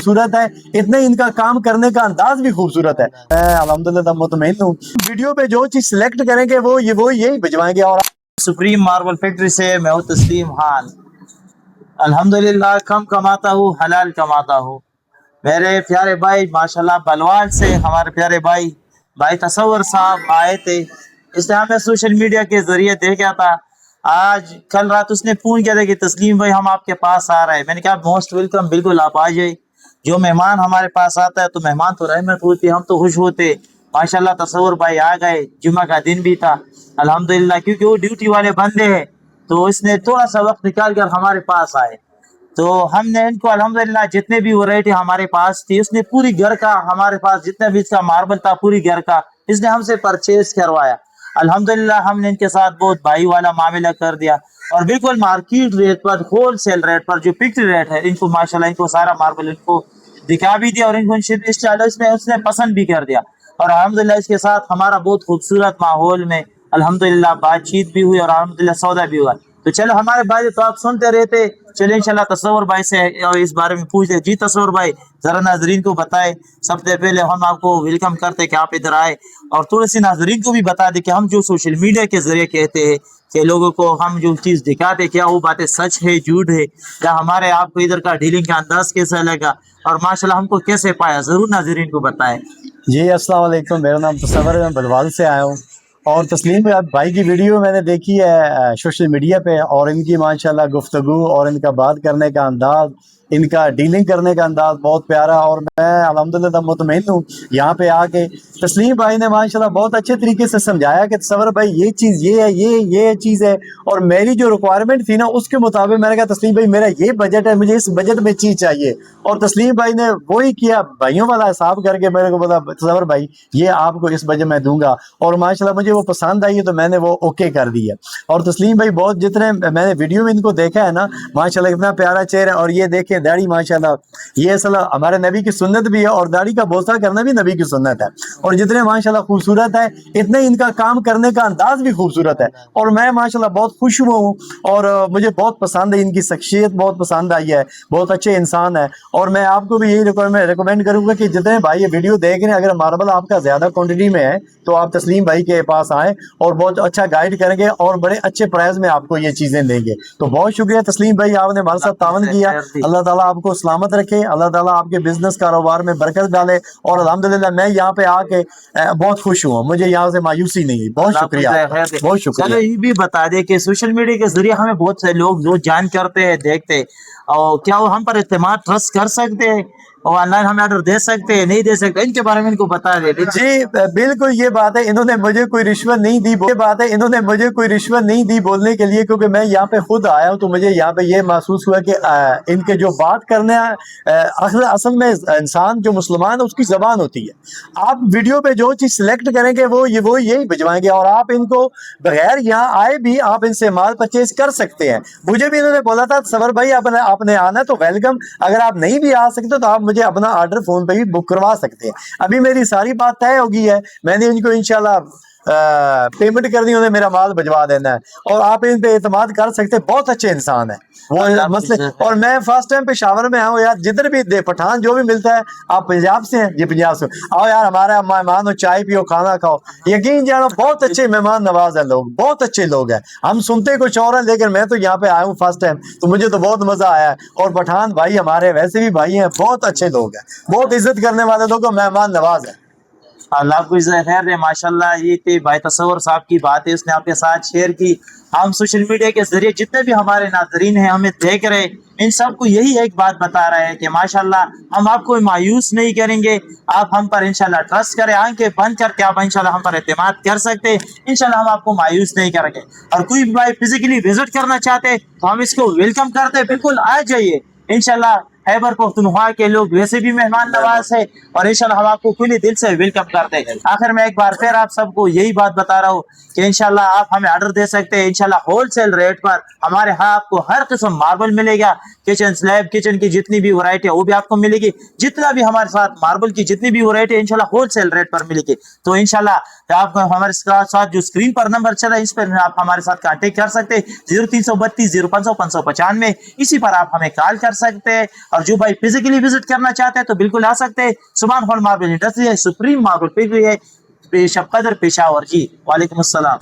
खूबसूरत है, इतने इनका काम करने का अंदाज भी खूबसूरत है। मैं अल्हम्दुलिल्लाह मुतमईन हूँ। वीडियो पे जो चीज सिलेक्ट करेंगे वो यही भिजवाएंगे। और सुप्रीम मार्बल फैक्ट्री से मैं हूँ तस्लीम खान। अल्हम्दुलिल्लाह कम कमाता हूँ, हलाल कमाता हूँ। मेरे प्यारे भाई माशाल्लाह बलवाल से हमारे प्यारे भाई तसव्वुर साहब आए थे, इसलिए हमें सोशल मीडिया के जरिए देखा था। आज कल रात उसने फोन किया था कि तस्लीम भाई हम आपके पास आ रहे हैं। मैंने कहा मोस्ट वेलकम, बिल्कुल आप आ जाइए। जो मेहमान हमारे पास आता है तो मेहमान तो रहमत होती है, हम तो खुश होते। माशाल्लाह तसव्वुर भाई आ गए, जुम्मा का दिन भी था अल्हम्दुलिल्लाह, क्योंकि वो ड्यूटी वाले बंदे हैं तो इसने थोड़ा सा वक्त निकाल कर हमारे पास आए। तो हमने इनको अल्हम्दुलिल्लाह जितने भी वैरायटी हमारे पास थी उसने पूरी घर का, हमारे पास जितना भी इसका मार्बल था पूरी घर का इसने हमसे परचेज करवाया। अल्हम्दुलिल्लाह हमने इनके साथ बहुत भाई वाला मामला कर दिया और बिल्कुल मार्केट रेट पर, होलसेल रेट पर, जो फिक्स रेट है, इनको माशाल्लाह इनको सारा मार्बल इनको दिखा भी दिया और इनको इसमें उसने पसंद भी कर दिया। और अल्हम्दुलिल्लाह इसके साथ हमारा बहुत खूबसूरत माहौल में अल्हम्दुलिल्लाह बातचीत भी हुई और अल्हम्दुलिल्लाह सौदा भी हुआ। तो चलो हमारे भाई तो आप सुनते रहते, चलिए इंशाल्लाह तसव्वुर भाई से इस बारे में पूछ ले। जी तसव्वुर भाई जरा नाजरीन को बताए। सबसे पहले हम आपको वेलकम करते हैं कि आप इधर आए, और थोड़ी सी नाजरीन को भी बता दें कि हम जो सोशल मीडिया के जरिए कहते हैं कि लोगों को हम जो चीज़ दिखाते क्या वो बातें सच है झूठ है, या हमारे आपको इधर का डीलिंग का अंदाज कैसा लगा और माशाल्लाह हमको कैसे पाया, जरूर नाजरीन को बताएं। जी अस्सलाम वालेकुम, मेरा नाम तसव्वुर है, मैं बलवाल से आया हूँ। और तस्लीम भाई की वीडियो मैंने देखी है सोशल मीडिया पे, और इनकी माशाल्लाह गुफ्तगू और इनका बात करने का अंदाज, इनका डीलिंग करने का अंदाज बहुत प्यारा। और मैं अल्हम्दुलिल्लाह मुतमईन हूँ यहाँ पे आके। तस्लीम भाई ने माशाल्लाह बहुत अच्छे तरीके से समझाया कि तसव्वुर भाई ये चीज़ ये है, ये चीज़ है, और मेरी जो रिक्वायरमेंट थी ना उसके मुताबिक मैंने कहा तस्लीम भाई मेरा ये बजट है, मुझे इस बजट में चीज़ चाहिए। और तस्लीम भाई ने वही किया, भाइयों वाला हिसाब करके मेरे को बोला तसव्वुर भाई ये आपको इस बजट में दूंगा। और माशाल्लाह मुझे वो पसंद आई है तो मैंने वो ओके कर दिया। और तस्लीम भाई बहुत, जितने मैंने वीडियो में इनको देखा है ना माशाल्लाह इतना प्यारा चेहरा, और ये देखे दाढ़ी माशाल्लाह, ये असल हमारे नबी की सुन्नत भी है और दाढ़ी का बोसा करना भी नबी की सुन्नत है। और जितने माशाल्लाह खूबसूरत है इतने इनका काम करने का अंदाज भी खूबसूरत है। और मैं माशाल्लाह बहुत खुश हुआ हूँ और मुझे बहुत पसंद है, इनकी शख्सियत बहुत पसंद आई है, बहुत अच्छे इंसान है। और मैं आपको भी यही रिकमेंड करूँगा कि जितने भाई ये वीडियो देख रहे हैं, अगर मार्बल आपका ज़्यादा क्वान्टिटी में है तो आप तस्लीम भाई के पास आएँ और बहुत अच्छा गाइड करेंगे और बड़े अच्छे प्राइस में आपको ये चीज़ें देंगे। तो बहुत शुक्रिया तस्लीम भाई, आपने हमारे साथ तावन किया। अल्लाह ताला आपको सलामत रखे, अल्लाह ताला आपके बिजनेस कारोबार में बरकत डाले। और अल्हम्दुलिल्लाह मैं यहाँ पे आके बहुत खुश हुआ, मुझे यहाँ से मायूसी नहीं हुई। बहुत शुक्रिया, बहुत शुक्रिया। चलो ये भी बता दे कि सोशल मीडिया के जरिए हमें बहुत से लोग जो जान करते हैं, देखते हैं, और क्या वो हम पर इत्तेमाद ट्रस्ट कर सकते हैं और ऑनलाइन हमें ऑर्डर दे सकते हैं, नहीं दे सकते, इनके बारे में इनको बता दे। जी बिल्कुल, ये बात है, इन्होंने मुझे कोई रिश्वत नहीं दी, ये बात है, इन्होंने मुझे कोई रिश्वत नहीं दी बोलने के लिए, क्योंकि मैं यहाँ पे खुद आया हूँ तो मुझे यहाँ पे ये महसूस हुआ कि इनके जो बात करने असल में इंसान जो मुसलमान है उसकी जबान होती है। आप वीडियो पे जो चीज सिलेक्ट करेंगे वो यही भिजवाएंगे, और आप इनको बगैर यहाँ आए भी आप इनसे माल परचेज कर सकते हैं। मुझे भी इन्होंने बोला था तसव्वुर भाई आपने आना तो वेलकम, अगर आप नहीं भी आ सकते तो आप मुझे अपना ऑर्डर फोन पे भी बुक करवा सकते हैं। अभी मेरी सारी बात तय हो गई है, मैंने इनको इंशाल्लाह पेमेंट कर दी, उन्हें मेरा माल भिजवा देना है। और आप इन पे एतमाद कर सकते हैं, बहुत अच्छे इंसान है वो मसले। और मैं फर्स्ट टाइम पेशावर में आऊँ यार, जिधर भी दे पठान जो भी मिलता है, आप पंजाब से हैं, ये पंजाब से आओ यार, हमारे मेहमान हो, चाय पियो, खाना खाओ, यकीन जानो बहुत अच्छे मेहमान नवाज है लोग, बहुत अच्छे लोग हैं। हम सुनते कुछ और हैं लेकिन मैं तो यहाँ पे आया हूँ फर्स्ट टाइम, तो मुझे तो बहुत मजा आया है। और पठान भाई हमारे वैसे भी भाई हैं, बहुत अच्छे लोग हैं, बहुत इज्जत करने वाले लोग, मेहमान नवाज है। अल्लाह आपको इज़्ज़त खैर दे। माशाल्लाह ये थे भाई तसव्वुर साहब की बात है, उसने आपके साथ शेयर की। हम सोशल मीडिया के जरिए जितने भी हमारे नाज़रीन हैं हमें देख रहे, इन सबको यही एक बात बता रहे हैं कि माशाल्लाह हम आपको मायूस नहीं करेंगे, आप हम पर इंशाल्लाह ट्रस्ट करें, आंखें बंद करके आप इंशाल्लाह हम पर एतमाद कर सकते हैं, इंशाल्लाह हम आपको मायूस नहीं करेंगे। और कोई भी भाई फिजिकली विजिट करना चाहते तो हम इसको वेलकम करते हैं, बिल्कुल आ जाइए। इंशाल्लाह खैबर पख्तूनख्वा के लोग वैसे भी मेहमान नवाज है और इंशाल्लाह हम आपको खुले दिल से वेलकम करते हैं। आखिर में एक बार फिर आप सबको यही बात बता रहा हूँ कि इंशाल्लाह आप हमें ऑर्डर दे सकते हैं, इंशाल्लाह होलसेल रेट पर हमारे यहाँ आपको हर किस्म मार्बल मिलेगा, किचन स्लैब, किचन की जितनी भी वैरायटी है वो भी आपको मिलेगी, जितना भी हमारे साथ मार्बल की जितनी भी वैरायटी है इंशाल्लाह होलसेल रेट पर मिलेगी। तो इंशाल्लाह आप हमारे साथ जो स्क्रीन पर नंबर चला है इस पर आप हमारे साथ कांटेक्ट कर सकते हैं, 0332 0500 595, इसी पर आप हमें कॉल कर सकते हैं। और اور جو بھائی فزیکلی وزٹ کرنا چاہتے ہیں تو بالکل آ سکتے ہیں. سبحان خان ماربل انڈسٹری ہے, سپریم ماربل فیکٹری ہے, پیش قدر پشاور کی. وعلیکم السلام.